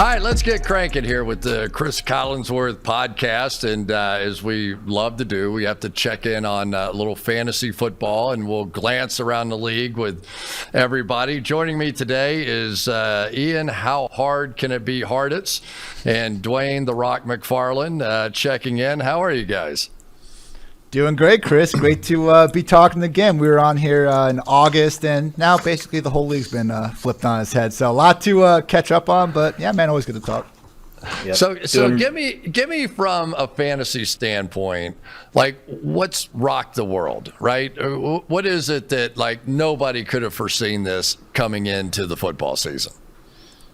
All right, let's get cranking here with the Cris Collinsworth podcast. And as we love to do, we have to check in on a little fantasy football, and we'll glance around the league with everybody. Joining me today is Ian, how hard can it be, Hartitz, and Dwain the Rock McFarland checking in. How are you guys? Doing great, Cris. Great to be talking again. We were on here in August, and now basically the whole league's been flipped on its head. So a lot to catch up on, but yeah, man, always good to talk. Yep. So give me from a fantasy standpoint, like what's rocked the world, right? What is it that like nobody could have foreseen this coming into the football season?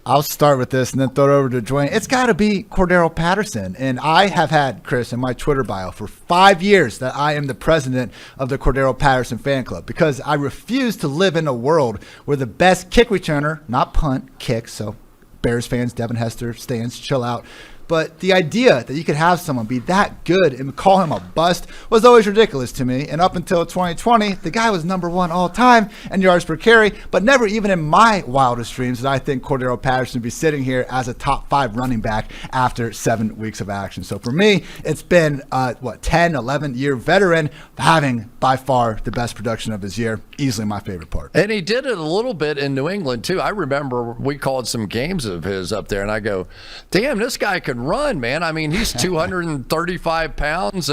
I'll start with this and then throw it over to Dwain. It's got to be Cordarrelle Patterson. And I have had, Cris, in my Twitter bio for 5 years that I am the president of the Cordarrelle Patterson fan club because I refuse to live in a world where the best kick returner, not punt, kick, so Bears fans, Devin Hester, stands, chill out. But the idea that you could have someone be that good and call him a bust was always ridiculous to me. And up until 2020, the guy was number one all time in yards per carry, but never even in my wildest dreams did I think Cordarrelle Patterson would be sitting here as a top 5 running back after 7 weeks of action. So for me, it's been 10, 11-year veteran having by far the best production of his year. Easily my favorite part. And he did it a little bit in New England too. I remember we called some games of his up there, and I go, damn, this guy could run, man. I mean, he's 235 pounds,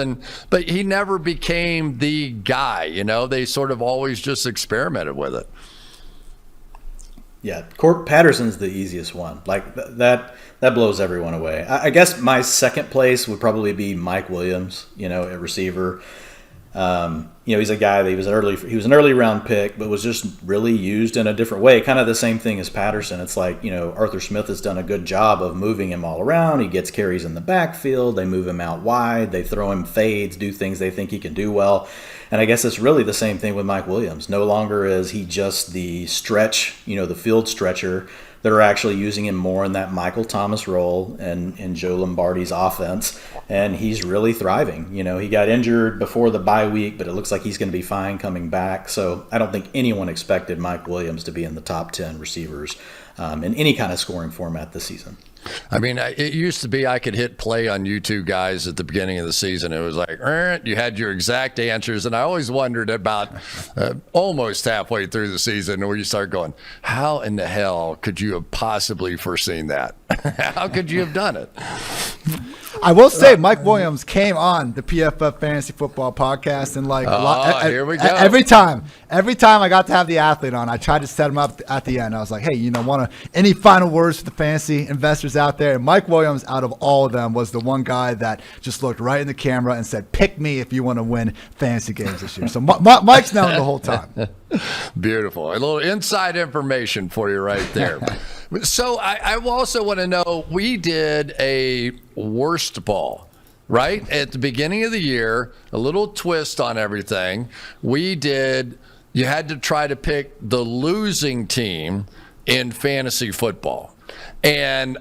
but he never became the guy. You know, they sort of always just experimented with it. Yeah, Patterson's the easiest one. Like that blows everyone away. I guess my second place would probably be Mike Williams. You know, a receiver. He's a guy that he was an early round pick, but was just really used in a different way. Kind of the same thing as Patterson. It's like, Arthur Smith has done a good job of moving him all around. He gets carries in the backfield. They move him out wide. They throw him fades, do things they think he can do well. And I guess it's really the same thing with Mike Williams. No longer is he just the stretch, the field stretcher. They're actually using him more in that Michael Thomas role and in Joe Lombardi's offense, and he's really thriving. He got injured before the bye week, but it looks like he's going to be fine coming back. So I don't think anyone expected Mike Williams to be in the top 10 receivers in any kind of scoring format this season. I mean, it used to be I could hit play on you two guys at the beginning of the season. It was like, you had your exact answers. And I always wondered about almost halfway through the season where you start going, how in the hell could you have possibly foreseen that? How could you have done it? I will say Mike Williams came on the PFF Fantasy Football podcast, and here we go. Every time I got to have the athlete on, I tried to set him up at the end. I was like, hey, any final words for the fantasy investors out there? And Mike Williams, out of all of them, was the one guy that just looked right in the camera and said, pick me if you want to win fantasy games this year. So Mike's known the whole time. Beautiful. A little inside information for you right there. So I also want to know, we did a worst ball, right? At the beginning of the year, a little twist on everything. You had to try to pick the losing team in fantasy football. And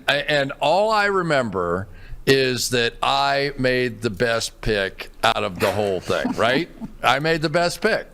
all I remember is that I made the best pick out of the whole thing, right? I made the best pick.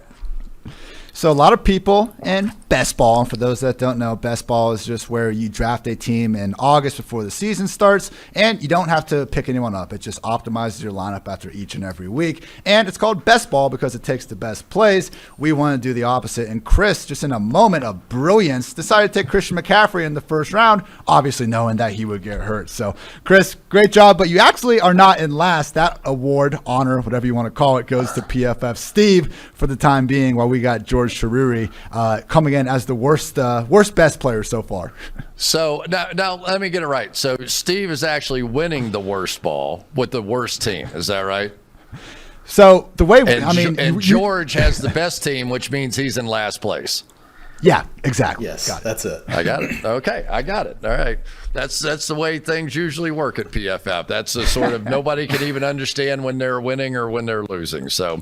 So a lot of people in best ball, and for those that don't know, best ball is just where you draft a team in August before the season starts, and you don't have to pick anyone up. It just optimizes your lineup after each and every week. And it's called best ball because it takes the best plays. We want to do the opposite. And Cris, just in a moment of brilliance, decided to take Christian McCaffrey in the first round, obviously knowing that he would get hurt. So, Cris, great job, but you actually are not in last. That award, honor, whatever you want to call it, goes to PFF Steve for the time being, while we got George Sharuri coming in as the worst best player so far. So now let me get it right. So Steve is actually winning the worst ball with the worst team. Is that right? So the way George has the best team, which means he's in last place. Yeah, exactly. Yes, that's it. I got it. Okay, I got it. All right. That's the way things usually work at PFF. That's the sort of nobody can even understand when they're winning or when they're losing. So,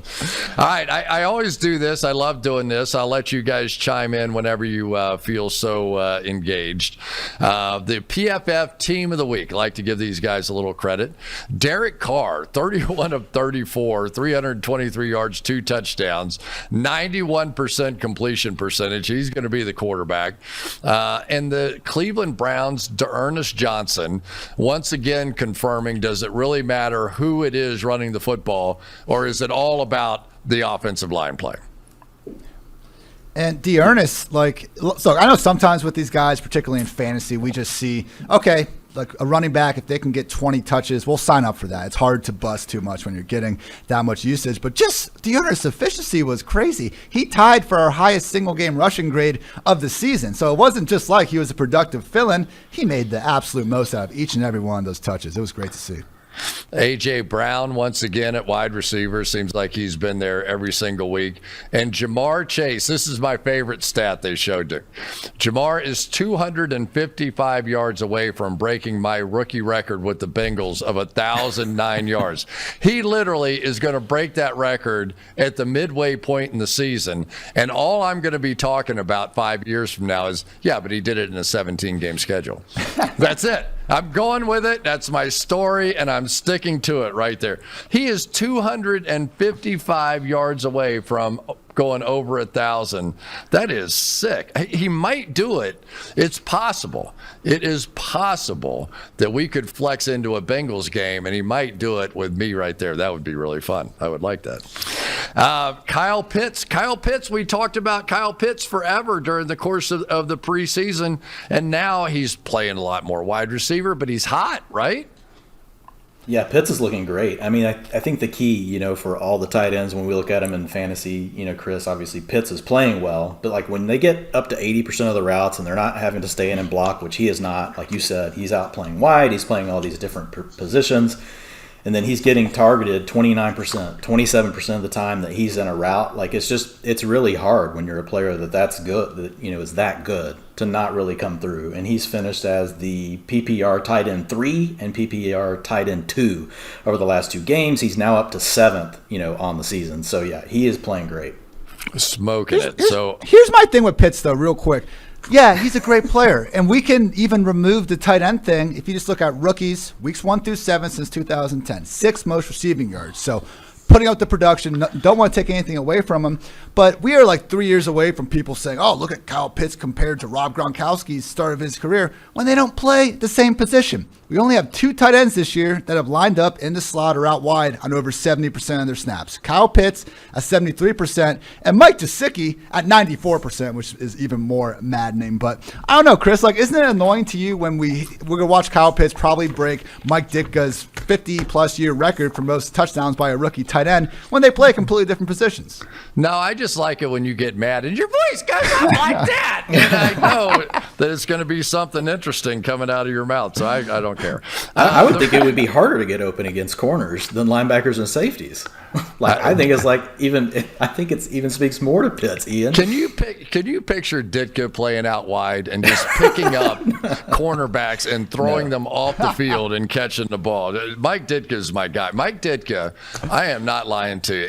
all right, I always do this. I love doing this. I'll let you guys chime in whenever you feel so engaged. The PFF Team of the Week. I like to give these guys a little credit. Derek Carr, 31 of 34, 323 yards, 2 touchdowns, 91% completion percentage. He's going to be the quarterback. And the Cleveland Browns Ernest Johnson, once again confirming, does it really matter who it is running the football, or is it all about the offensive line play? And Ernest, so I know sometimes with these guys, particularly in fantasy, we just see, okay, like a running back, if they can get 20 touches, we'll sign up for that. It's hard to bust too much when you're getting that much usage. But just Ernest's efficiency was crazy. He tied for our highest single-game rushing grade of the season. So it wasn't just like he was a productive fill-in. He made the absolute most out of each and every one of those touches. It was great to see. A.J. Brown, once again, at wide receiver. Seems like he's been there every single week. And Jamar Chase, this is my favorite stat they showed you. Jamar is 255 yards away from breaking my rookie record with the Bengals of 1,009 yards. He literally is going to break that record at the midway point in the season. And all I'm going to be talking about 5 years from now is, yeah, but he did it in a 17-game schedule. That's it. I'm going with it. That's my story, and I'm sticking to it right there. He is 255 yards away from going over 1,000. That is sick. He might do it. It's possible. It is possible that we could flex into a Bengals game, and he might do it with me right there. That would be really fun. I would like that. Kyle Pitts. Kyle Pitts, we talked about Kyle Pitts forever during the course of the preseason, and now he's playing a lot more wide receiver, but he's hot, right? Yeah, Pitts is looking great. I mean, I think the key, for all the tight ends when we look at them in fantasy, Cris, obviously Pitts is playing well. But, when they get up to 80% of the routes and they're not having to stay in and block, which he is not, like you said, he's out playing wide. He's playing all these different positions. And then he's getting targeted 29%, 27% of the time that he's in a route. It's really hard when you're a player that's good, that, is that good to not really come through. And he's finished as the PPR tight end 3 and PPR tight end 2 over the last 2 games. He's now up to 7th, on the season. So, yeah, he is playing great. Smoking it. Here's my thing with Pitts, though, real quick. Yeah, he's a great player. And we can even remove the tight end thing if you just look at rookies, weeks 1 through 7 since 2010, 6th most receiving yards. So putting out the production, don't want to take anything away from him. But we are 3 years away from people saying, oh, look at Kyle Pitts compared to Rob Gronkowski's start of his career, when they don't play the same position. We only have 2 tight ends this year that have lined up in the slot or out wide on over 70% of their snaps. Kyle Pitts at 73% and Mike Gesicki at 94%, which is even more maddening. But I don't know, Cris, isn't it annoying to you when we're going to watch Kyle Pitts probably break Mike Ditka's 50-plus year record for most touchdowns by a rookie tight end when they play completely different positions? No, I just like it when you get mad and your voice goes up like that. And I know that it's going to be something interesting coming out of your mouth, so I don't care. I would think it would be harder to get open against corners than linebackers and safeties. I think it's even speaks more to Pitts, Ian. Can you picture Ditka playing out wide and just picking up cornerbacks and throwing them off the field and catching the ball? Mike Ditka is my guy. Mike Ditka, I am not lying to you.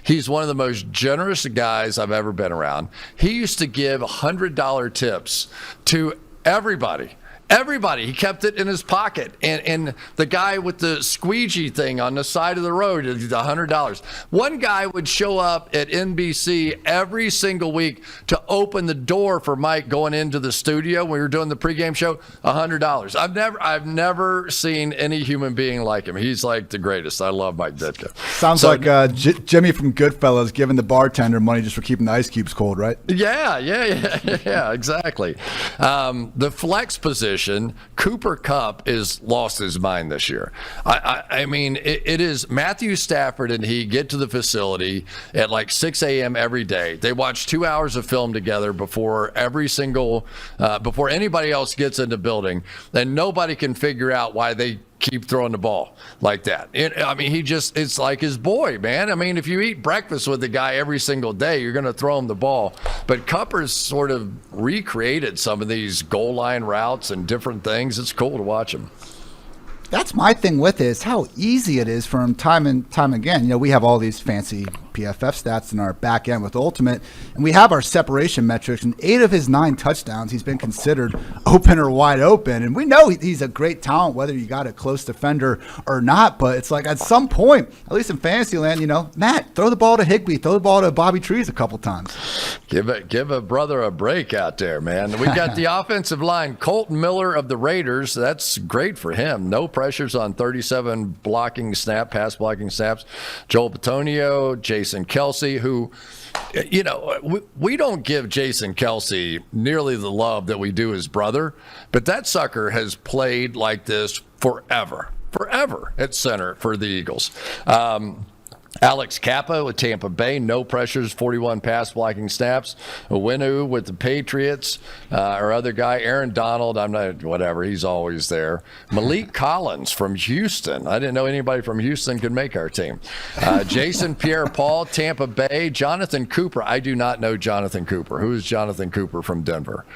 He's one of the most generous guys I've ever been around. He used to give $100 tips to everybody. Everybody. He kept it in his pocket. And the guy with the squeegee thing on the side of the road is $100. One guy would show up at NBC every single week to open the door for Mike going into the studio when we were doing the pregame show, $100. I've never seen any human being like him. He's like the greatest. I love Mike Ditka. Sounds like Jimmy from Goodfellas giving the bartender money just for keeping the ice cubes cold, right? Yeah, exactly. The flex position, Cooper Kupp is lost his mind this year. I mean, it is Matthew Stafford and he get to the facility at 6 a.m. every day. They watch 2 hours of film together before before anybody else gets in the building, and nobody can figure out why they keep throwing the ball like that. It's like his boy, man. I mean, if you eat breakfast with the guy every single day, you're going to throw him the ball. But Cupper's sort of recreated some of these goal line routes and different things. It's cool to watch him. That's my thing with it, is how easy it is for him time and time again. We have all these fancy PFF stats in our back end with Ultimate, and we have our separation metrics. And 8 of his 9 touchdowns, he's been considered open or wide open. And we know he's a great talent, whether you got a close defender or not. But it's like at some point, at least in fantasy land, Matt, throw the ball to Higbee, throw the ball to Bobby Trees a couple times. Give a brother a break out there, man. We got the offensive line. Colton Miller of the Raiders. That's great for him. No pressures on 37 pass blocking snaps. Joel Bitonio, Jason Kelce, who, we don't give Jason Kelce nearly the love that we do his brother, but that sucker has played like this forever at center for the Eagles. Alex Kappa with Tampa Bay, no pressures, 41 pass blocking snaps. Owenu with the Patriots, our other guy, Aaron Donald, he's always there. Malik Collins from Houston. I didn't know anybody from Houston could make our team. Jason Pierre-Paul, Tampa Bay. Jonathan Cooper. I do not know Jonathan Cooper. Who is Jonathan Cooper from Denver?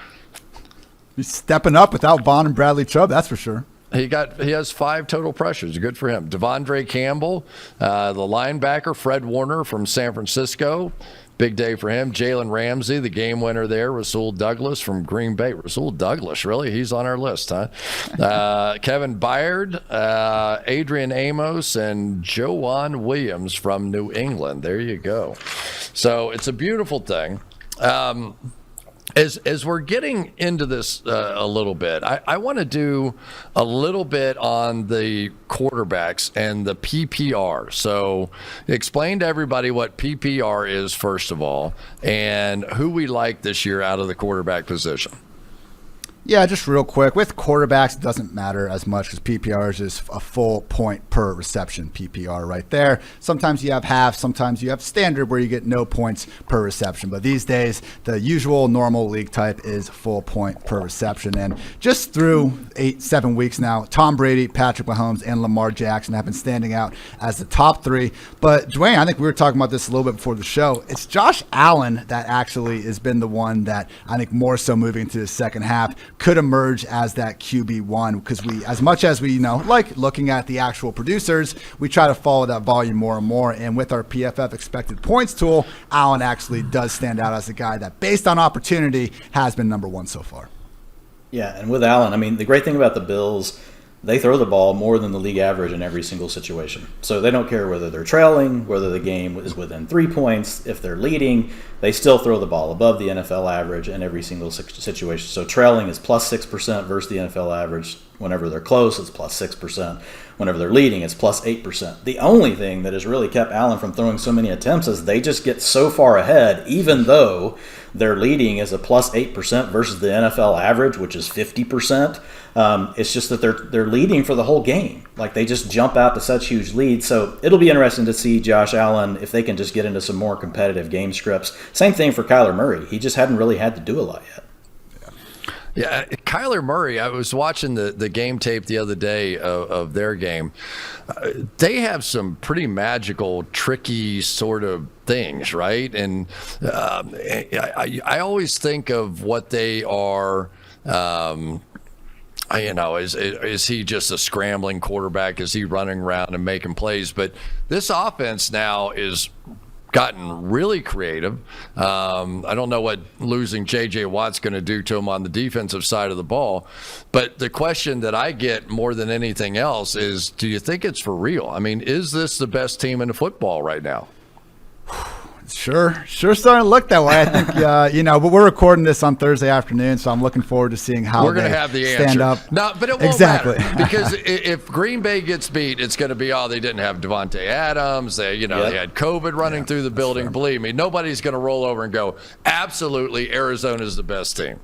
He's stepping up without Vaughn and Bradley Chubb, that's for sure. He has 5 total pressures. Good for him. Devondre Campbell, the linebacker, Fred Warner from San Francisco. Big day for him. Jalen Ramsey, the game winner there. Rasul Douglas from Green Bay. Rasul Douglas, really? He's on our list, huh? Kevin Byard, Adrian Amos, and Joanne Williams from New England. There you go. So it's a beautiful thing. As we're getting into this a little bit, I want to do a little bit on the quarterbacks and the PPR. So explain to everybody what PPR is, first of all, and who we like this year out of the quarterback position. Yeah, just real quick. With quarterbacks, it doesn't matter as much because PPR is just a full point per reception PPR right there. Sometimes you have half, sometimes you have standard where you get no points per reception. But these days, the usual normal league type is full point per reception. And just through 7 weeks now, Tom Brady, Patrick Mahomes, and Lamar Jackson have been standing out as the top 3. But Dwayne, I think we were talking about this a little bit before the show. It's Josh Allen that actually has been the one that I think more so moving into the second half could emerge as that QB1, because we, as much as we like looking at the actual producers, we try to follow that volume more and more. And with our PFF expected points tool, Allen actually does stand out as a guy that, based on opportunity, has been number 1 so far. Yeah, and with Allen, the great thing about the Bills, they throw the ball more than the league average in every single situation. So they don't care whether they're trailing, whether the game is within 3 points. If they're leading, they still throw the ball above the NFL average in every single situation. So trailing is plus 6% versus the NFL average. Whenever they're close, it's plus 6%. Whenever they're leading, it's plus 8%. The only thing that has really kept Allen from throwing so many attempts is they just get so far ahead, even though their leading is a plus 8% versus the NFL average, which is 50%. It's just that they're leading for the whole game. Like, they just jump out to such huge leads. So it'll be interesting to see Josh Allen if they can just get into some more competitive game scripts. Same thing for Kyler Murray. He just hadn't really had to do a lot yet. Yeah, Kyler Murray, I was watching the game tape the other day of their game. They have some pretty magical, tricky sort of things, right? And I always think of what they are. Is he just a scrambling quarterback? Is he running around and making plays? But this offense now is gotten really creative. I don't know what losing J.J. Watt's going to do to him on the defensive side of the ball. But the question that I get more than anything else is, do you think it's for real? Is this the best team in the football right now? Sure starting to look that way. I think, but we're recording this on Thursday afternoon, so I'm looking forward to seeing how we're going to have the stand answer. up. No, but it won't matter, because if Green Bay gets beat, it's going to be, they didn't have Devontae Adams. They had COVID running through the building. Fair. Believe me, nobody's going to roll over and go, absolutely, Arizona's the best team.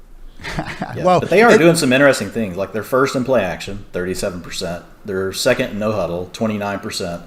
Well, but they are doing some interesting things. Like, they're first in play action, 37%. They're second in no huddle, 29%.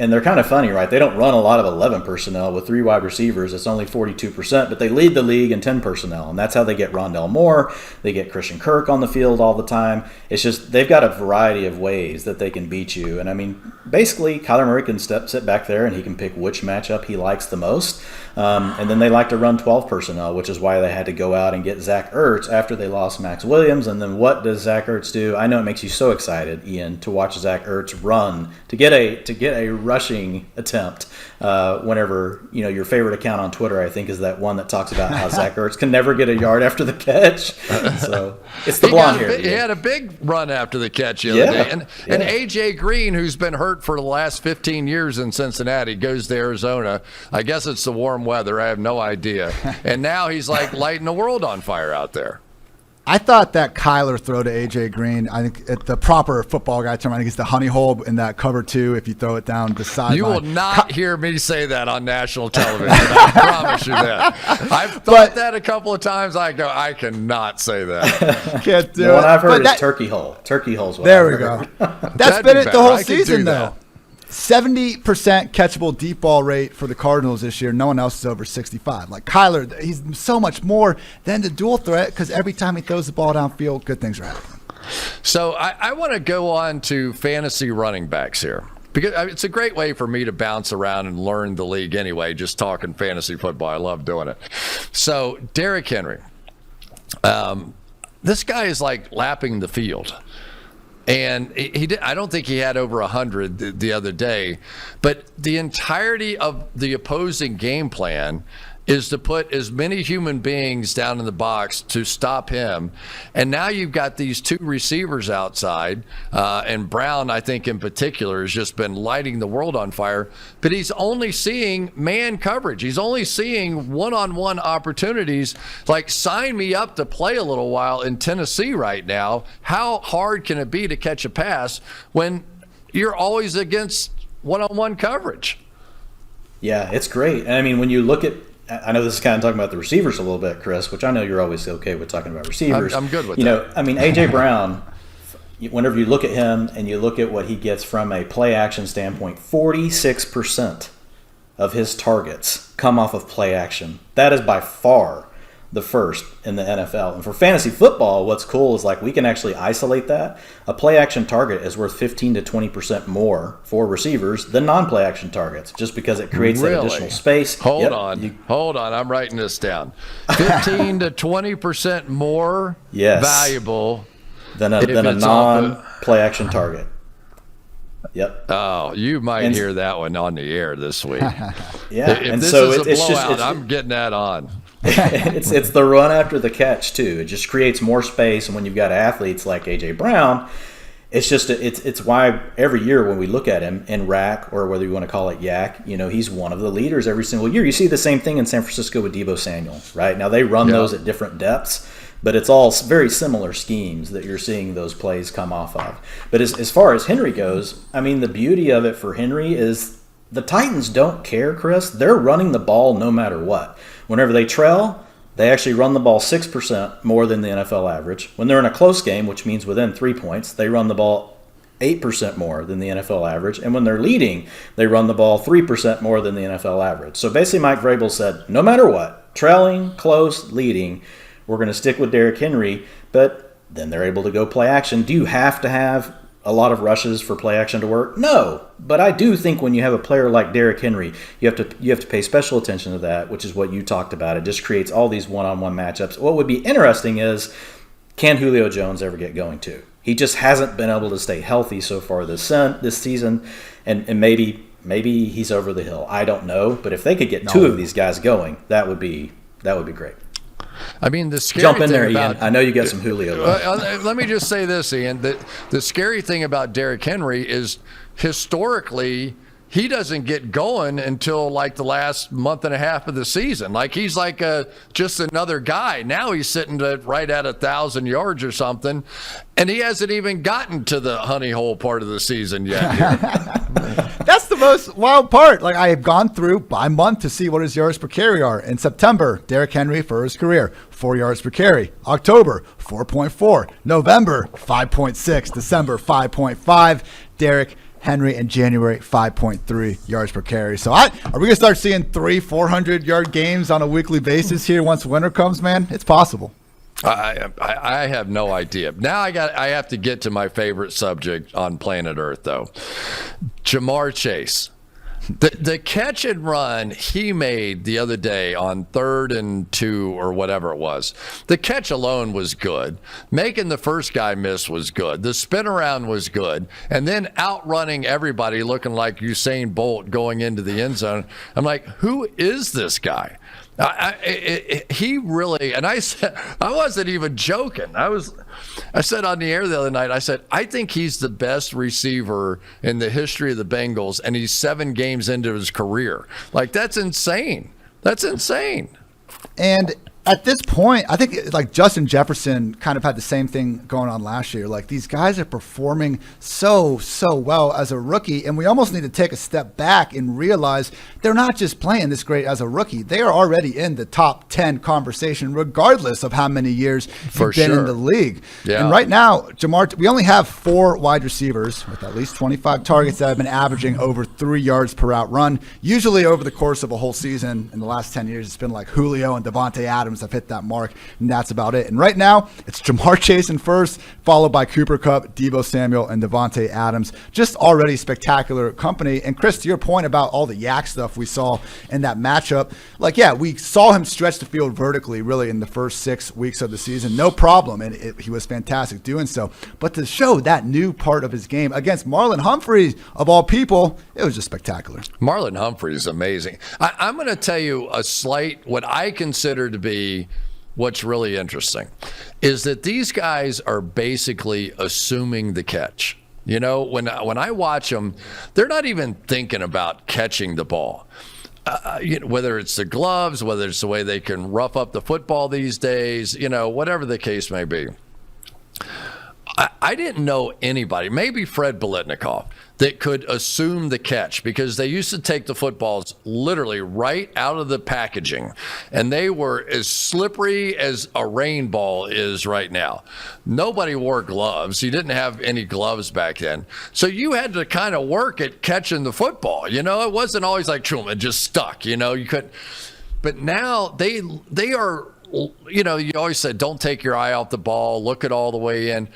And they're kind of funny, right? They don't run a lot of 11 personnel with 3 wide receivers. It's only 42%, but they lead the league in 10 personnel. And that's how they get Rondell Moore. They get Christian Kirk on the field all the time. It's just they've got a variety of ways that they can beat you. And, basically, Kyler Murray can sit back there and he can pick which matchup he likes the most. And then they like to run 12 personnel, which is why they had to go out and get Zach Ertz after they lost Max Williams. And then what does Zach Ertz do? I know it makes you so excited, Ian, to watch Zach Ertz run, to get a rushing attempt whenever, your favorite account on Twitter, I think, is that one that talks about how Zach Ertz can never get a yard after the catch. So it's the blonde hair. He had a big run after the catch the other day. And A.J. Green, who's been hurt for the last 15 years in Cincinnati, goes to Arizona. I guess it's the warm weather. I have no idea. And now he's like lighting the world on fire out there. I thought that Kyler throw to A.J. Green, I think the proper football guy term, I think it's the honey hole in that cover two if you throw it down the sideline. You will not hear me say that on national television. I promise you that. I've thought that a couple of times. I go, I cannot say that. Can't do it. What I've heard is turkey hole. Turkey hole's what there I've we heard. go. That's been it the whole season, though. That. 70% catchable deep ball rate for the Cardinals this year. No one else is over 65. Like Kyler, he's so much more than the dual threat because every time he throws the ball downfield, good things are happening. So I want to go on to fantasy running backs here because it's a great way for me to bounce around and learn the league anyway, just talking fantasy football. I love doing it. So Derrick Henry, this guy is like lapping the field. And he did, I don't think he had over 100 the other day, but the entirety of the opposing game plan is to put as many human beings down in the box to stop him. And now you've got these two receivers outside, and Brown, I think in particular, has just been lighting the world on fire. But he's only seeing man coverage. He's only seeing one-on-one opportunities. Like, sign me up to play a little while in Tennessee right now. How hard can it be to catch a pass when you're always against one-on-one coverage? Yeah, it's great. And I mean, when you look at, I know this is kind of talking about the receivers a little bit, Cris, which I know you're always okay with talking about receivers. I'm good with that. I mean, A.J. Brown, whenever you look at him and you look at what he gets from a play action standpoint, 46% of his targets come off of play action. That is by far the first in the NFL. And for fantasy football, what's cool is like we can actually isolate that. A play action target is worth 15 to 20% more for receivers than non-play action targets, just because it creates that additional space. Hold on. I'm writing this down. 15 to 20% more valuable than a non-play action target. Yep. Oh, you might hear that one on the air this week. Yeah. If this is a blowout, I'm getting that on. It's the run after the catch too. It just creates more space, and when you've got athletes like A.J. Brown, it's why every year when we look at him in rack, or whether you want to call it yak, he's one of the leaders every single year. You see the same thing in San Francisco with Deebo Samuel, right? Now they run those at different depths, but it's all very similar schemes that you're seeing those plays come off of. But as far as Henry goes, I mean, the beauty of it for Henry is the Titans don't care, Cris. They're running the ball no matter what. Whenever they trail, they actually run the ball 6% more than the NFL average. When they're in a close game, which means within 3 points, they run the ball 8% more than the NFL average. And when they're leading, they run the ball 3% more than the NFL average. So basically Mike Vrabel said, no matter what, trailing, close, leading, we're going to stick with Derrick Henry, but then they're able to go play action. Do you have to have a lot of rushes for play action to work? No, but I do think when you have a player like Derrick Henry, you have to pay special attention to that, which is what you talked about. It just creates all these one-on-one matchups. What would be interesting is, can Julio Jones ever get going too? He just hasn't been able to stay healthy so far this season, and maybe he's over the hill. I don't know, but if they could get two of these guys going, that would be great. I mean, the scary jump in thing there, about, Ian. I know you got some Julio. Let me just say this, Ian. The scary thing about Derrick Henry is historically he doesn't get going until like the last month and a half of the season. Like he's like just another guy. Now he's sitting right at 1,000 yards or something, and he hasn't even gotten to the honey hole part of the season yet. That's the most wild part. Like, I have gone through by month to see what his yards per carry are. In September, Derrick Henry for his career, 4 yards per carry. October, 4.4. November, 5.6. December, 5.5. Derrick Henry in January, 5.3 yards per carry. So are we going to start seeing 400-yard games on a weekly basis here once winter comes, man? It's possible. I have no idea. Now I have to get to my favorite subject on planet Earth, though. Jamar Chase. The catch and run he made the other day on 3rd and 2 or whatever it was, the catch alone was good. Making the first guy miss was good. The spin around was good. And then outrunning everybody looking like Usain Bolt going into the end zone. I'm like, who is this guy? He really, and I said, I wasn't even joking. I said on the air the other night, I said, I think he's the best receiver in the history of the Bengals, and he's 7 games into his career. Like, that's insane. That's insane. And at this point, I think like Justin Jefferson kind of had the same thing going on last year. Like, these guys are performing so well as a rookie, and we almost need to take a step back and realize they're not just playing this great as a rookie. They are already in the top 10 conversation, regardless of how many years you've been in the league. Yeah. And right now, we only have 4 wide receivers with at least 25 targets that have been averaging over 3 yards per route run. Usually over the course of a whole season in the last 10 years, it's been like Julio and Devontae Adams have hit that mark, and that's about it. And right now, it's Jamar Chase in first, followed by Cooper Kupp, Deebo Samuel, and Devontae Adams. Just already spectacular company. And Cris, to your point about all the yak stuff we saw in that matchup, like, yeah, we saw him stretch the field vertically really in the first 6 weeks of the season. No problem, and he was fantastic doing so. But to show that new part of his game against Marlon Humphrey, of all people, it was just spectacular. Marlon Humphrey is amazing. I'm going to tell you what I consider to be what's really interesting is that these guys are basically assuming the catch. You know, when I watch them, they're not even thinking about catching the ball. Whether it's the gloves, whether it's the way they can rough up the football these days, whatever the case may be. I didn't know anybody, maybe Fred Biletnikoff, that could assume the catch, because they used to take the footballs literally right out of the packaging, and they were as slippery as a rain ball is right now. Nobody wore gloves. You didn't have any gloves back then. So you had to kind of work at catching the football. It wasn't always like, it just stuck. You couldn't. But now they are, you always said, don't take your eye off the ball, look it all the way in.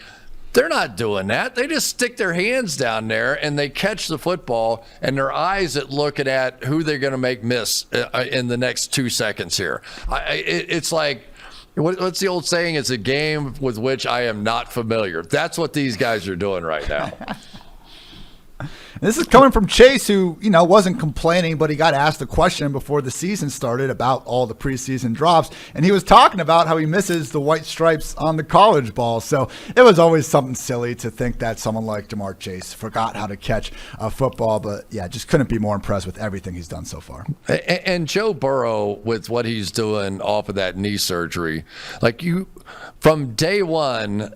They're not doing that. They just stick their hands down there and they catch the football, and their eyes at looking at who they're going to make miss in the next 2 seconds here. It's like, what's the old saying? It's a game with which I am not familiar. That's what these guys are doing right now. This is coming from Chase, who, wasn't complaining, but he got asked a question before the season started about all the preseason drops, and he was talking about how he misses the white stripes on the college ball. So it was always something silly to think that someone like Jamar Chase forgot how to catch a football, but yeah, just couldn't be more impressed with everything he's done so far. And Joe Burrow, with what he's doing off of that knee surgery, from day one,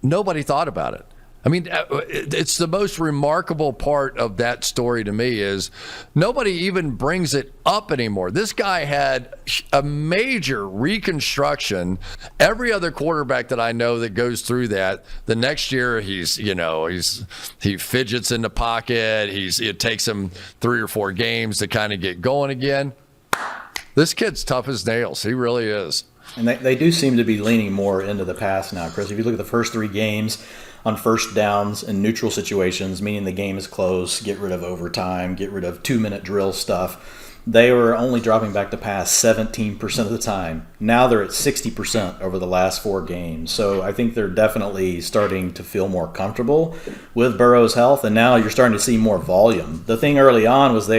nobody thought about it. I mean, it's the most remarkable part of that story to me is nobody even brings it up anymore. This guy had a major reconstruction. Every other quarterback that I know that goes through that, the next year he fidgets in the pocket. It takes him 3 or 4 games to kind of get going again. This kid's tough as nails. He really is. And they do seem to be leaning more into the pass now, Cris. If you look at the first 3 games on first downs in neutral situations, meaning the game is close, get rid of overtime, get rid of 2-minute drill stuff, they were only dropping back to pass 17% of the time. Now they're at 60% over the last 4 games. So I think they're definitely starting to feel more comfortable with Burrow's health, and now you're starting to see more volume. The thing early on was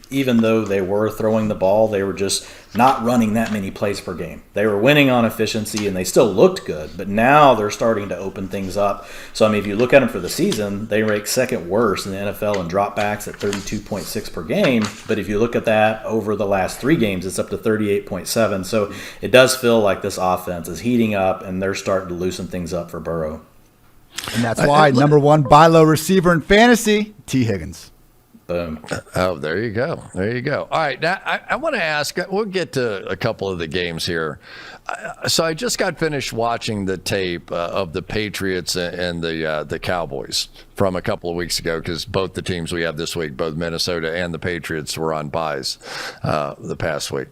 even though they were throwing the ball, they were just not running that many plays per game. They were winning on efficiency, and they still looked good, but now they're starting to open things up. So, if you look at them for the season, they rank second worst in the NFL in dropbacks at 32.6 per game, but if you look at that over the last 3 games, it's up to 38.7. So it does feel like this offense is heating up, and they're starting to loosen things up for Burrow. And that's why number 1 buy low receiver in fantasy, T. Higgins. Boom. Oh, there you go. There you go. All right. Now, I want to ask, we'll get to a couple of the games here. So I just got finished watching the tape of the Patriots and the Cowboys from a couple of weeks ago, because both the teams we have this week, both Minnesota and the Patriots, were on buys the past week.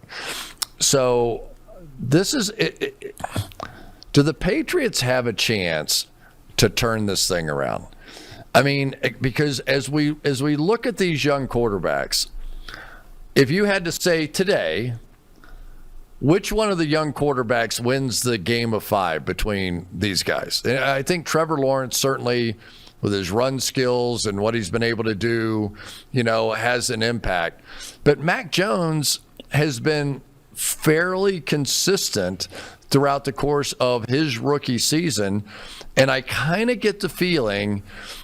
So this is do the Patriots have a chance to turn this thing around? I mean, because as we look at these young quarterbacks, if you had to say today, which one of the young quarterbacks wins the game of 5 between these guys? And I think Trevor Lawrence, certainly with his run skills and what he's been able to do, has an impact. But Mac Jones has been fairly consistent throughout the course of his rookie season. And I kind of get the feeling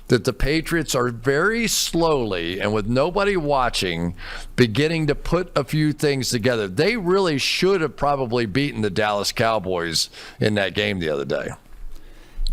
that the Patriots are very slowly, and with nobody watching, beginning to put a few things together. They really should have probably beaten the Dallas Cowboys in that game the other day.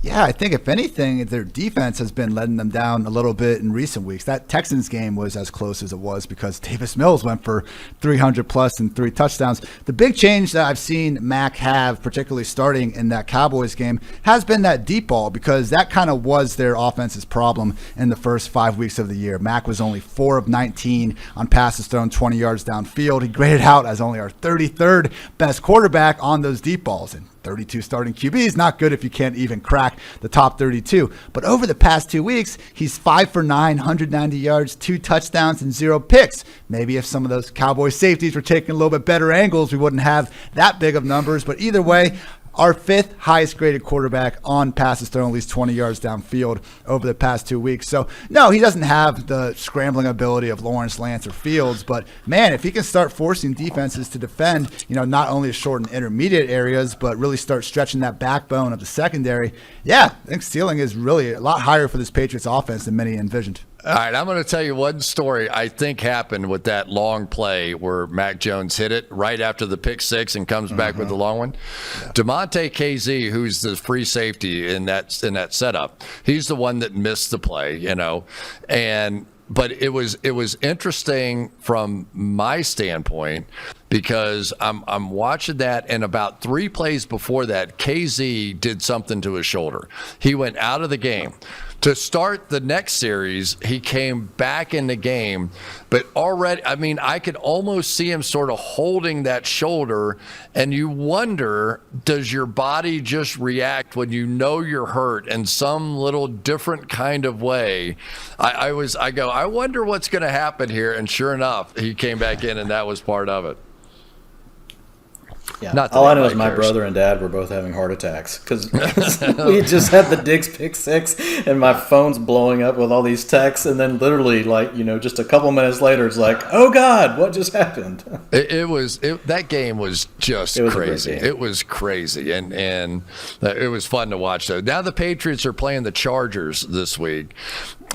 Yeah, I think if anything, their defense has been letting them down a little bit in recent weeks. That Texans game was as close as it was because Davis Mills went for 300 plus and 3 touchdowns. The big change that I've seen Mac have, particularly starting in that Cowboys game, has been that deep ball, because that kind of was their offense's problem in the first 5 weeks of the year. Mac was only 4 of 19 on passes thrown 20 yards downfield. He graded out as only our 33rd best quarterback on those deep balls. And 32 starting QBs, not good if you can't even crack the top 32. But over the past 2 weeks, he's 5 for 9, 190 yards, 2 touchdowns, and 0 picks. Maybe if some of those Cowboys safeties were taking a little bit better angles, we wouldn't have that big of numbers. But either way, our 5th highest graded quarterback on passes thrown at least 20 yards downfield over the past 2 weeks. So, no, he doesn't have the scrambling ability of Lawrence, Lance, or Fields. But, man, if he can start forcing defenses to defend, not only short and intermediate areas, but really start stretching that backbone of the secondary, yeah, I think ceiling is really a lot higher for this Patriots offense than many envisioned. All right, I'm going to tell you one story I think happened with that long play where Mac Jones hit it right after the pick 6 and comes back with the long one. Yeah. DeMonte KZ, who's the free safety in that setup, he's the one that missed the play, but it was interesting from my standpoint, because I'm watching that, and about 3 plays before that, KZ did something to his shoulder. He went out of the game. To start the next series, he came back in the game, but already, I could almost see him sort of holding that shoulder, and you wonder, does your body just react when you know you're hurt in some little different kind of way? I wonder what's going to happen here, and sure enough, he came back in, and that was part of it. Yeah. All I know is my brother and dad were both having heart attacks because we just had the Diggs pick 6, and my phone's blowing up with all these texts, and then literally, just a couple minutes later, it's like, oh God, what just happened? That game was just crazy. It was crazy, and it was fun to watch. Though now the Patriots are playing the Chargers this week,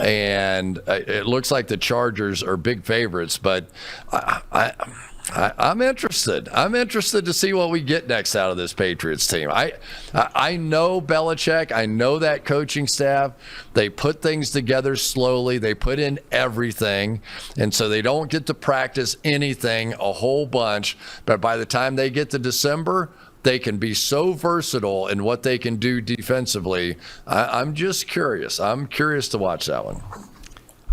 and it looks like the Chargers are big favorites, but I'm interested. I'm interested to see what we get next out of this Patriots team. I know Belichick. I know that coaching staff. They put things together slowly. They put in everything, and so they don't get to practice anything a whole bunch. But by the time they get to December, they can be so versatile in what they can do defensively. I'm just curious. I'm curious to watch that one.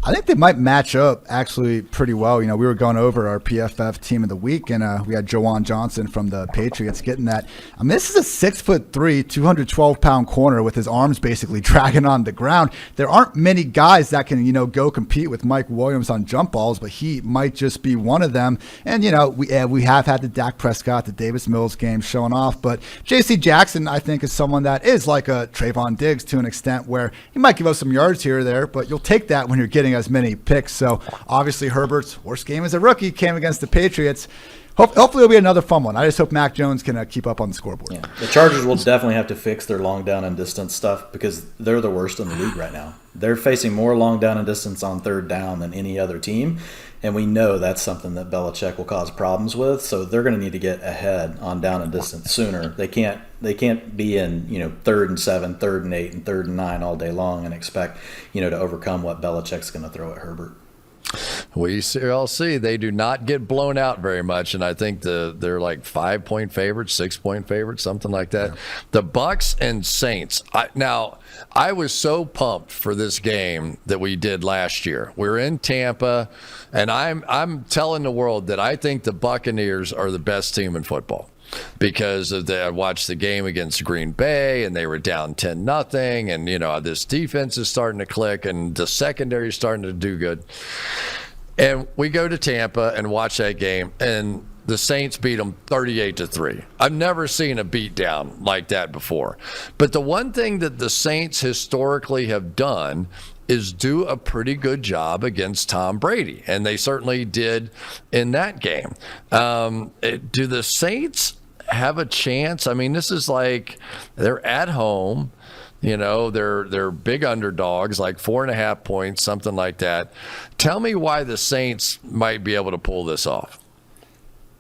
I think they might match up actually pretty well. We were going over our PFF team of the week, and we had Jawan Johnson from the Patriots getting that. This is a 6'3", 212-pound corner with his arms basically dragging on the ground. There aren't many guys that can, go compete with Mike Williams on jump balls, but he might just be one of them. And, we have had the Dak Prescott, the Davis Mills game showing off, but J.C. Jackson, I think, is someone that is like a Trayvon Diggs to an extent, where he might give us some yards here or there, but you'll take that when you're getting as many picks. So obviously Herbert's worst game as a rookie came against the Patriots. Hopefully it'll be another fun one. I just hope Mac Jones can keep up on the scoreboard. Yeah. The Chargers will definitely have to fix their long down and distance stuff, because they're the worst in the league right now. They're facing more long down and distance on 3rd down than any other team, and we know that's something that Belichick will cause problems with. So they're going to need to get ahead on down and distance sooner. They can't be in 3rd and 7, 3rd and 8, and 3rd and 9 all day long and expect to overcome what Belichick's going to throw at Herbert. We all see they do not get blown out very much, and I think they're like 5-point favorites, 6-point favorites, something like that. Yeah. The Bucks and Saints. I was so pumped for this game that we did last year. We were in Tampa, and I'm telling the world that I think the Buccaneers are the best team in football. Because I watched the game against Green Bay, and they were down 10-0, and this defense is starting to click, and the secondary is starting to do good. And we go to Tampa and watch that game, and the Saints beat them 38-3. I've never seen a beatdown like that before. But the one thing that the Saints historically have done is do a pretty good job against Tom Brady, and they certainly did in that game. Do the Saints have a chance? I mean, this is like they're at home. They're big underdogs, like 4.5 points, something like that. Tell me why the Saints might be able to pull this off.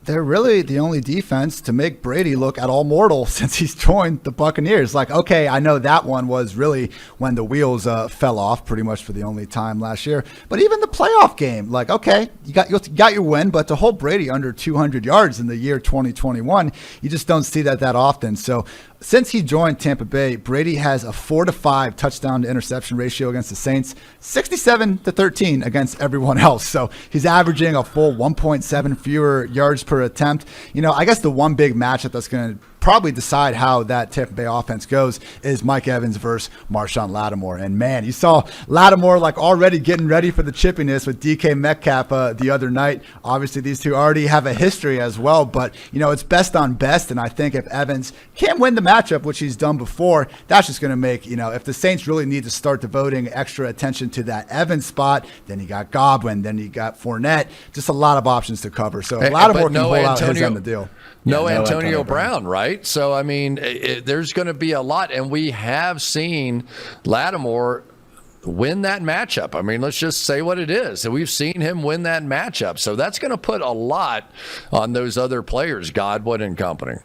They're really the only defense to make Brady look at all mortal since he's joined the Buccaneers. Like, okay, I know that one was really when the wheels fell off pretty much for the only time last year. But even the playoff game, like, okay, you got your win, but to hold Brady under 200 yards in the year 2021, you just don't see that often. So since he joined Tampa Bay, Brady has a 4-5 touchdown to interception ratio against the Saints, 67-13 against everyone else. So he's averaging a full 1.7 fewer yards per attempt. I guess the one big matchup that's going to probably decide how that Tampa Bay offense goes is Mike Evans versus Marshawn Lattimore. And man, you saw Lattimore like already getting ready for the chippiness with DK Metcalf the other night. Obviously, these two already have a history as well, but it's best on best. And I think if Evans can't win the matchup, which he's done before, that's just going to make, if the Saints really need to start devoting extra attention to that Evans spot, then you got Godwin, then you got Fournette, just a lot of options to cover. So Lattimore can hold out his end of the deal. No Antonio Brown, right? So, I mean, there's going to be a lot, and we have seen Lattimore win that matchup. I mean, let's just say what it is. We've seen him win that matchup. So that's going to put a lot on those other players, Godwin and company.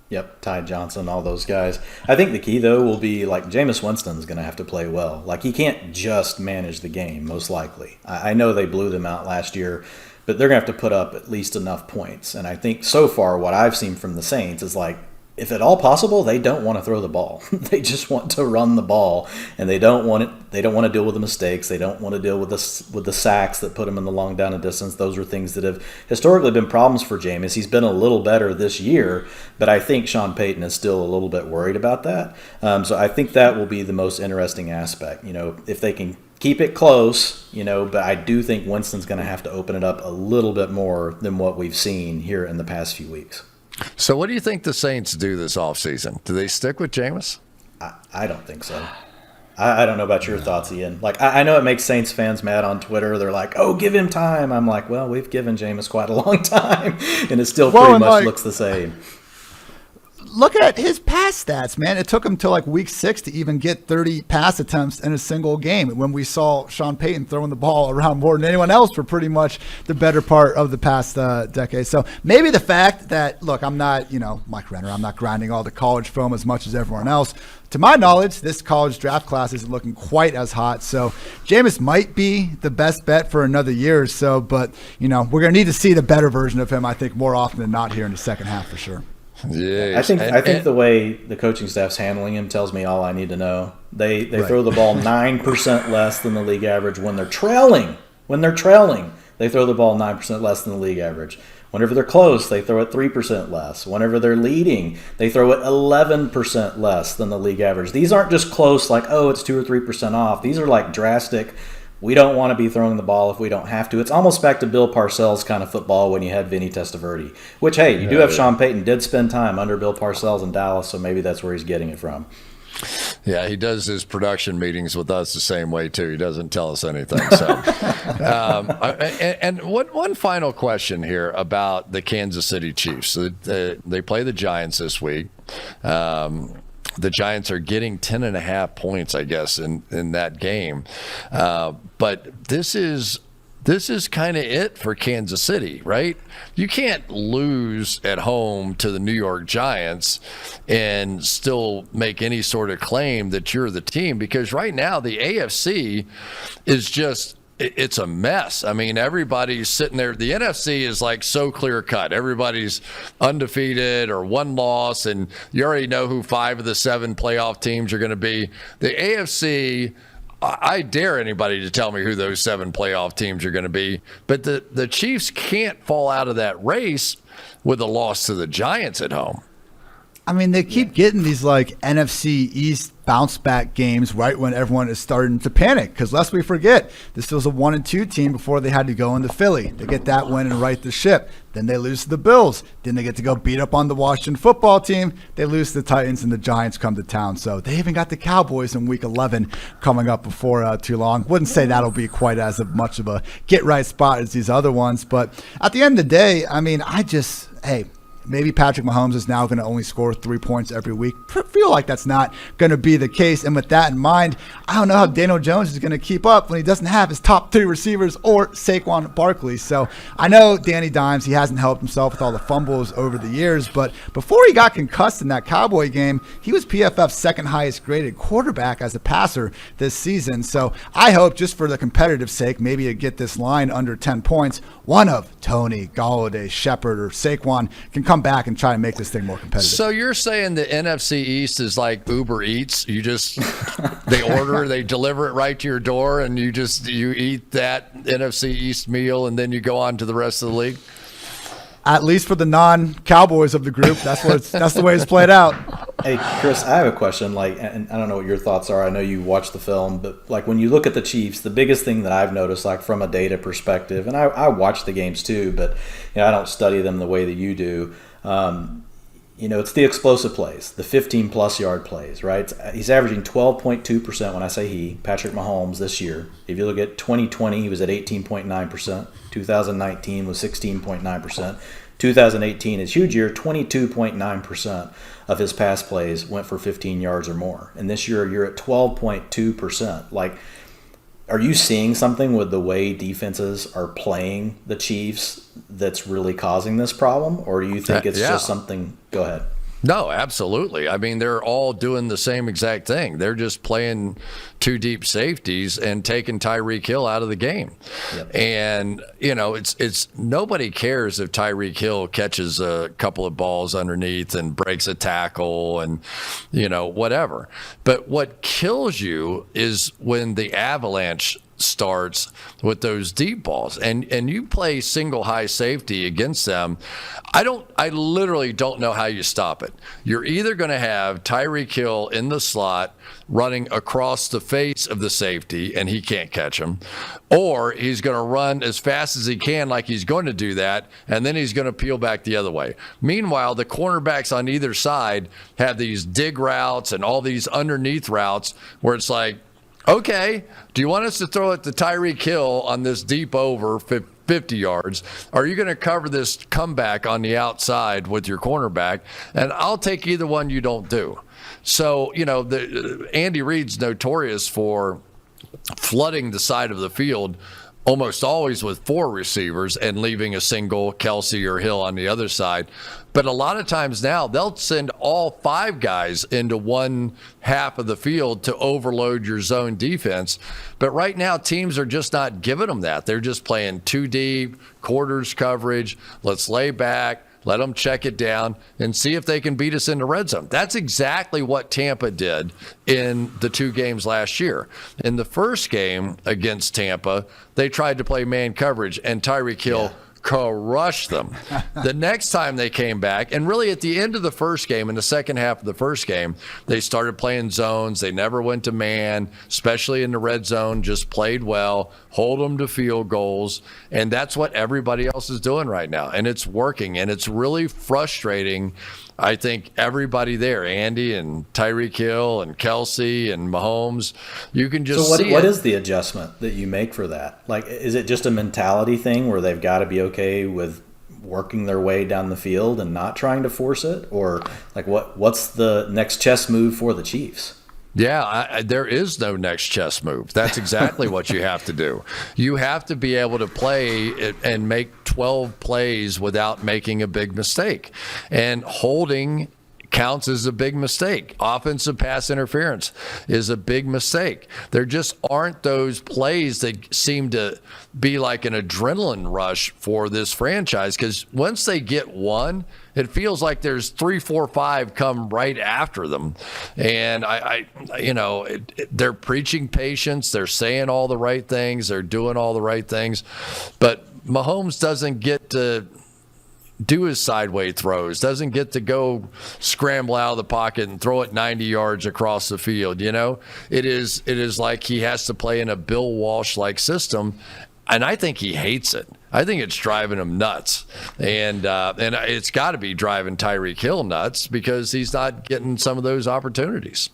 Yep, Ty Johnson, all those guys. I think the key, though, will be, like, Jameis Winston's going to have to play well. Like, he can't just manage the game, most likely. I know they blew them out last year, but they're going to have to put up at least enough points. And I think so far what I've seen from the Saints is like, if at all possible, they don't want to throw the ball. They just want to run the ball, and they don't want it. They don't want to deal with the mistakes. They don't want to deal with the sacks that put them in the long down and distance. Those are things that have historically been problems for Jameis. He's been a little better this year, but I think Sean Payton is still a little bit worried about that. So I think that will be the most interesting aspect. If they can keep it close, but I do think Winston's going to have to open it up a little bit more than what we've seen here in the past few weeks. So what do you think the Saints do this offseason? Do they stick with Jameis? I don't think so. I don't know about your thoughts, Ian. Like, I know it makes Saints fans mad on Twitter. They're like, oh, give him time. I'm like, well, we've given Jameis quite a long time, and it still pretty much looks the same. Look at his pass stats, man. It took him till like week 6 to even get 30 pass attempts in a single game when we saw Sean Payton throwing the ball around more than anyone else for pretty much the better part of the past decade. So maybe the fact that, look, I'm not, Mike Renner, I'm not grinding all the college film as much as everyone else. To my knowledge, this college draft class isn't looking quite as hot. So Jameis might be the best bet for another year or so, but, we're going to need to see the better version of him, I think, more often than not here in the second half for sure. Yes. I think the way the coaching staff's handling him tells me all I need to know. They throw the ball 9% less than the league average when they're trailing. When they're trailing, they throw the ball 9% less than the league average. Whenever they're close, they throw it 3% less. Whenever they're leading, they throw it 11% less than the league average. These aren't just close like, oh, it's 2 or 3% off. These are like drastic. We don't want to be throwing the ball if we don't have to. It's almost back to Bill Parcells kind of football when you had Vinny Testaverde, which, hey, you do have Sean Payton did spend time under Bill Parcells in Dallas, so maybe that's where he's getting it from. Yeah, he does his production meetings with us the same way, too. He doesn't tell us anything. So, and one final question here about the Kansas City Chiefs. They play the Giants this week. The Giants are getting 10.5 points, I guess, in that game. But this is kind of it for Kansas City, right? You can't lose at home to the New York Giants and still make any sort of claim that you're the team, because right now the AFC is just it's a mess. I mean, everybody's sitting there. The NFC is like so clear cut. Everybody's undefeated or one loss, and you already know who 5 of the 7 playoff teams are going to be. The AFC, I dare anybody to tell me who those 7 playoff teams are going to be. But the Chiefs can't fall out of that race with a loss to the Giants at home. I mean, they keep getting these like NFC East bounce back games right when everyone is starting to panic. Because lest we forget, this was a 1-2 team before they had to go into Philly. They get that win and right the ship. Then they lose to the Bills. Then they get to go beat up on the Washington football team. They lose to the Titans, and the Giants come to town. So they even got the Cowboys in Week 11 coming up before too long. Wouldn't say that'll be quite as much of a get-right spot as these other ones. But at the end of the day, I mean, maybe Patrick Mahomes is now going to only score 3 points every week. Feel like that's not going to be the case. And with that in mind, I don't know how Daniel Jones is going to keep up when he doesn't have his top 3 receivers or Saquon Barkley. So I know Danny Dimes, he hasn't helped himself with all the fumbles over the years. But before he got concussed in that Cowboy game, he was PFF's second highest graded quarterback as a passer this season. So I hope, just for the competitive sake, maybe to get this line under 10 points, one of Tony, Galladay, Shepard, or Saquon can come back and try and make this thing more competitive. So you're saying the NFC East is like Uber Eats? You just they order, they deliver it right to your door, and you eat that NFC East meal, and then you go on to the rest of the league? At least for the non-Cowboys of the group, that's the way it's played out. Hey, Cris, I have a question. And I don't know what your thoughts are. I know you watched the film, but when you look at the Chiefs, the biggest thing that I've noticed, from a data perspective, and I watch the games too, but I don't study them the way that you do. It's the explosive plays, the 15-plus yard plays, right? He's averaging 12.2%. When I say he, Patrick Mahomes, this year. If you look at 2020, he was at 18.9%. 2019 was 16.9%. 2018, his huge year, 22.9% of his pass plays went for 15 yards or more. And this year, you're at 12.2%. Are you seeing something with the way defenses are playing the Chiefs that's really causing this problem? Or do you think it's just something? Go ahead. No, absolutely. I mean, they're all doing the same exact thing. They're just playing 2 deep safeties and taking Tyreek Hill out of the game. Yep. And, it's nobody cares if Tyreek Hill catches a couple of balls underneath and breaks a tackle and, whatever. But what kills you is when the avalanche starts with those deep balls and you play single high safety against them. I literally don't know how you stop it. You're either going to have Tyreek Hill in the slot running across the face of the safety and he can't catch him, or he's going to run as fast as he can like he's going to do that, and then he's going to peel back the other way. Meanwhile, the cornerbacks on either side have these dig routes and all these underneath routes where it's like, okay, do you want us to throw it to Tyreek Hill on this deep over 50 yards? Are you going to cover this comeback on the outside with your cornerback? And I'll take either one you don't do. So, Andy Reid's notorious for flooding the side of the field almost always with 4 receivers and leaving a single Kelsey or Hill on the other side. But a lot of times now they'll send all 5 guys into one half of the field to overload your zone defense. But right now teams are just not giving them that. They're just playing 2 deep, quarters coverage. Let's lay back. Let them check it down and see if they can beat us in the red zone. That's exactly what Tampa did in the 2 games last year. In the first game against Tampa, they tried to play man coverage, and Tyreek Hill crushed them. The next time they came back, and really at the end of the first game, in the second half of the first game, they started playing zones. They never went to man, especially in the red zone, just played well, hold them to field goals. And that's what everybody else is doing right now. And it's working. And it's really frustrating. I think everybody there, Andy and Tyreek Hill and Kelsey and Mahomes, you can just see what is the adjustment that you make for that? Is it just a mentality thing where they've got to be okay with working their way down the field and not trying to force it? Or what's the next chess move for the Chiefs? Yeah, there is no next chess move. That's exactly what you have to do. You have to be able to play it and make 12 plays without making a big mistake. And holding counts as a big mistake. Offensive pass interference is a big mistake. There just aren't those plays that seem to be like an adrenaline rush for this franchise, because once they get one, it feels like there's 3, 4, 5 come right after them. And they're preaching patience. They're saying all the right things. They're doing all the right things. But Mahomes doesn't get to do his sideway throws, doesn't get to go scramble out of the pocket and throw it 90 yards across the field. It is like he has to play in a Bill Walsh-like system. And I think he hates it. I think it's driving him nuts. And it's got to be driving Tyreek Hill nuts, because he's not getting some of those opportunities.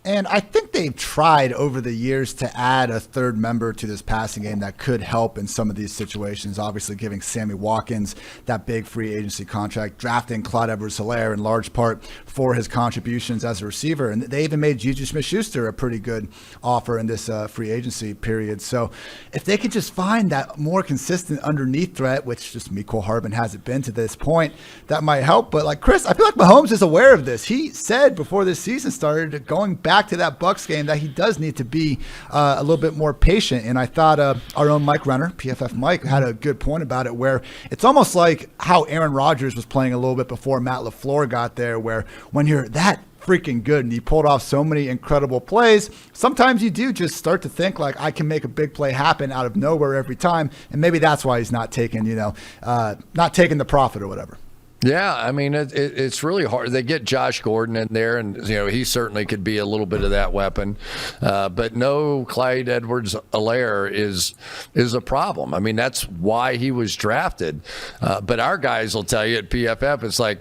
And I think they've tried over the years to add a third member to this passing game that could help in some of these situations. Obviously, giving Sammy Watkins that big free agency contract, drafting Clyde Edwards-Helaire in large part for his contributions as a receiver. And they even made Juju Smith-Schuster a pretty good offer in this free agency period. So if they could just find that more consistent underneath threat, which just Mecole Hardman hasn't been to this point, that might help. But like Chris, I feel like Mahomes is aware of this. He said before this season started, going back to that Bucs game, that he does need to be a little bit more patient. And I thought our own Mike Renner, PFF Mike, had a good point about it, where it's almost like how Aaron Rodgers was playing a little bit before Matt LaFleur got there, where when you're that freaking good and you pulled off so many incredible plays, sometimes you do just start to think like, I can make a big play happen out of nowhere every time. And maybe that's why he's not taking the profit or whatever. Yeah, I mean, it's really hard. They get Josh Gordon in there, and he certainly could be a little bit of that weapon. But no, Clyde Edwards-Helaire is a problem. I mean, that's why he was drafted. But our guys will tell you at PFF, it's like,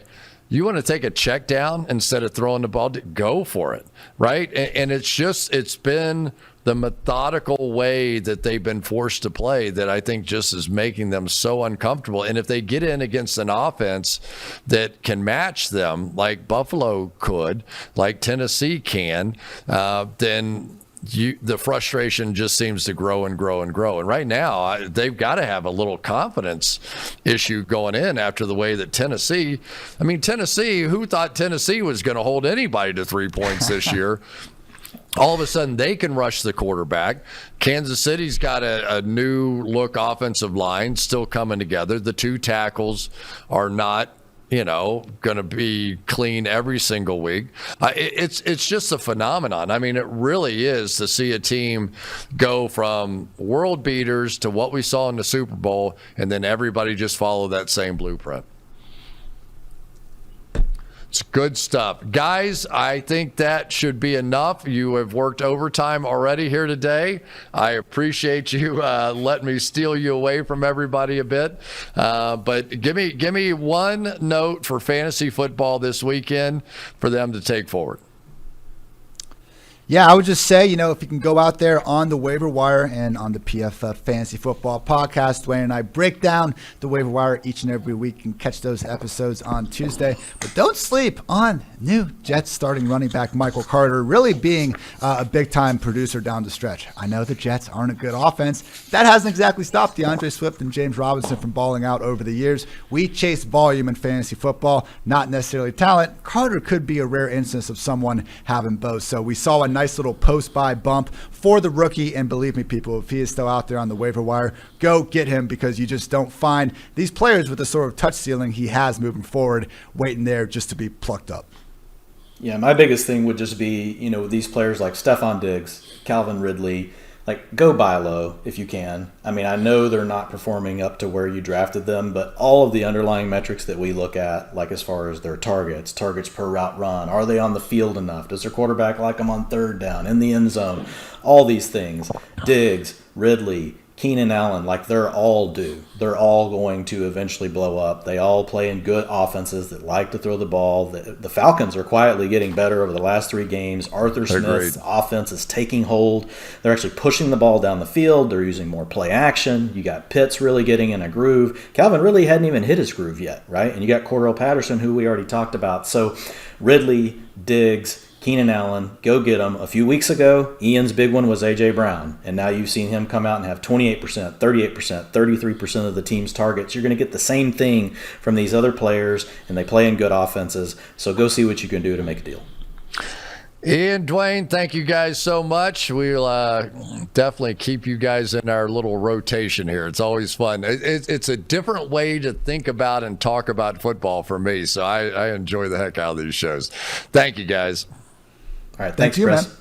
you want to take a check down instead of throwing the ball, go for it, right? And it's been the methodical way that they've been forced to play that I think just is making them so uncomfortable. And if they get in against an offense that can match them, like Buffalo could, like Tennessee can, then the frustration just seems to grow and grow and grow. And right now, they've got to have a little confidence issue going in after the way that Tennessee, who thought Tennessee was going to hold anybody to 3 points this year? All of a sudden, they can rush the quarterback. Kansas City's got a new look offensive line still coming together. The two tackles are not, going to be clean every single week. It's just a phenomenon. I mean, it really is to see a team go from world beaters to what we saw in the Super Bowl, and then everybody just follow that same blueprint. It's good stuff. Guys, I think that should be enough. You have worked overtime already here today. I appreciate you letting me steal you away from everybody a bit. But give me one note for fantasy football this weekend for them to take forward. Yeah, I would just say, if you can go out there on the waiver wire and on the PFF Fantasy Football Podcast, Dwayne and I break down the waiver wire each and every week. You can catch those episodes on Tuesday. But don't sleep on new Jets starting running back Michael Carter really being a big-time producer down the stretch. I know the Jets aren't a good offense. That hasn't exactly stopped DeAndre Swift and James Robinson from balling out over the years. We chase volume in fantasy football, not necessarily talent. Carter could be a rare instance of someone having both. So we saw a nice little post-buy bump for the rookie, and believe me, people, if he is still out there on the waiver wire, go get him, because you just don't find these players with the sort of touch ceiling he has moving forward waiting there just to be plucked up. Yeah, my biggest thing would just be, these players like Stephon Diggs, Calvin Ridley, like, go buy low if you can. I mean, I know they're not performing up to where you drafted them, but all of the underlying metrics that we look at, like as far as their targets per route run, are they on the field enough? Does their quarterback like them on third down, in the end zone? All these things. Diggs, Ridley, Keenan Allen, like they're all due. They're all going to eventually blow up. They all play in good offenses that like to throw the ball. The Falcons are quietly getting better over the last 3 games. Arthur Smith's offense is taking hold. They're actually pushing the ball down the field. They're using more play action. You got Pitts really getting in a groove. Calvin really hadn't even hit his groove yet, right? And you got Cordell Patterson, who we already talked about. So Ridley, Diggs, Keenan Allen, go get them. A few weeks ago, Ian's big one was A.J. Brown, and now you've seen him come out and have 28%, 38%, 33% of the team's targets. You're going to get the same thing from these other players, and they play in good offenses. So go see what you can do to make a deal. Ian, Dwain, thank you guys so much. We'll definitely keep you guys in our little rotation here. It's always fun. It's a different way to think about and talk about football for me, so I enjoy the heck out of these shows. Thank you, guys. All right, thanks, Thank you, Chris. man.